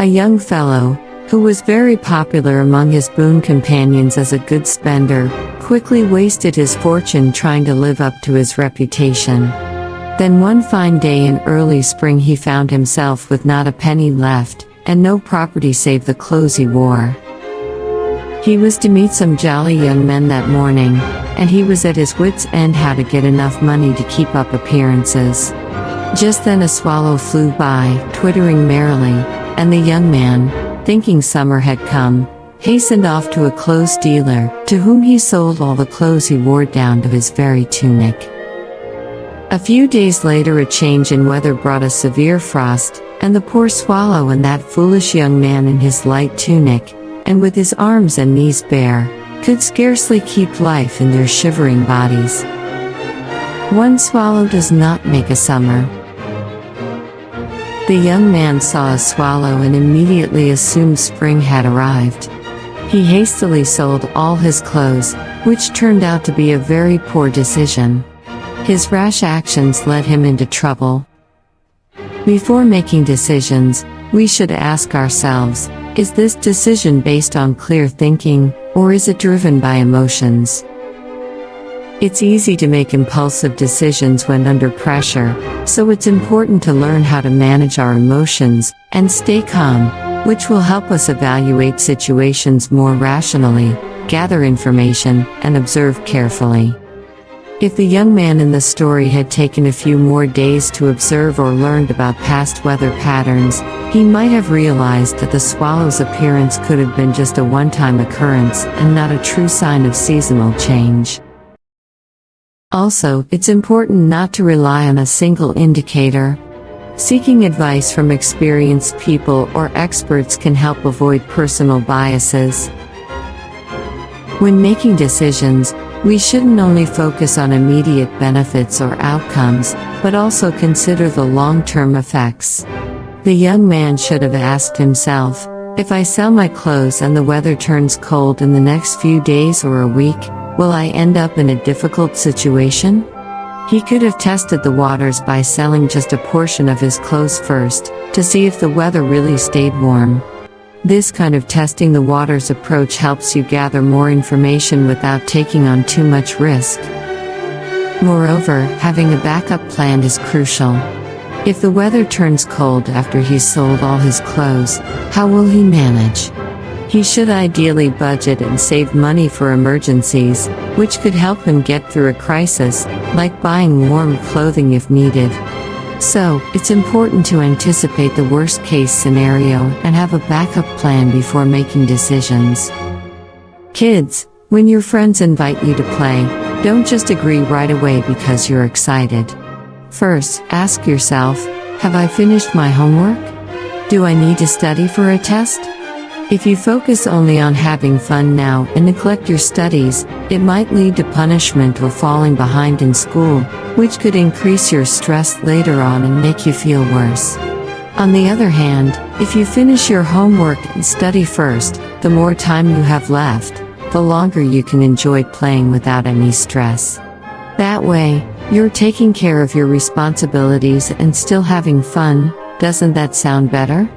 A young fellow, who was very popular among his boon companions as a good spender, quickly wasted his fortune trying to live up to his reputation. Then one fine day in early spring he found himself with not a penny left, and no property save the clothes he wore. He was to meet some jolly young men that morning, and he was at his wits' end how to get enough money to keep up appearances. Just then a swallow flew by, twittering merrily, and the young man, thinking summer had come, hastened off to a clothes dealer, to whom he sold all the clothes he wore down to his very tunic. A few days later a change in weather brought a severe frost, and the poor swallow and that foolish young man in his light tunic, and with his arms and knees bare, could scarcely keep life in their shivering bodies. One swallow does not make a summer. The young man saw a swallow and immediately assumed spring had arrived. He hastily sold all his clothes, which turned out to be a very poor decision. His rash actions led him into trouble. Before making decisions, we should ask ourselves, is this decision based on clear thinking, or is it driven by emotions? It's easy to make impulsive decisions when under pressure, so it's important to learn how to manage our emotions and stay calm, which will help us evaluate situations more rationally, gather information, and observe carefully. If the young man in the story had taken a few more days to observe or learned about past weather patterns, he might have realized that the swallow's appearance could have been just a one-time occurrence and not a true sign of seasonal change. Also, it's important not to rely on a single indicator. Seeking advice from experienced people or experts can help avoid personal biases. When making decisions, we shouldn't only focus on immediate benefits or outcomes, but also consider the long-term effects. The young man should have asked himself, if I sell my clothes and the weather turns cold in the next few days or a week, will I end up in a difficult situation? He could have tested the waters by selling just a portion of his clothes first, to see if the weather really stayed warm. This kind of testing the waters approach helps you gather more information without taking on too much risk. Moreover, having a backup plan is crucial. If the weather turns cold after he's sold all his clothes, how will he manage? He should ideally budget and save money for emergencies, which could help him get through a crisis, like buying warm clothing if needed. So, it's important to anticipate the worst-case scenario and have a backup plan before making decisions. Kids, when your friends invite you to play, don't just agree right away because you're excited. First, ask yourself, have I finished my homework? Do I need to study for a test? If you focus only on having fun now and neglect your studies, it might lead to punishment or falling behind in school, which could increase your stress later on and make you feel worse. On the other hand, if you finish your homework and study first, the more time you have left, the longer you can enjoy playing without any stress. That way, you're taking care of your responsibilities and still having fun. Doesn't that sound better?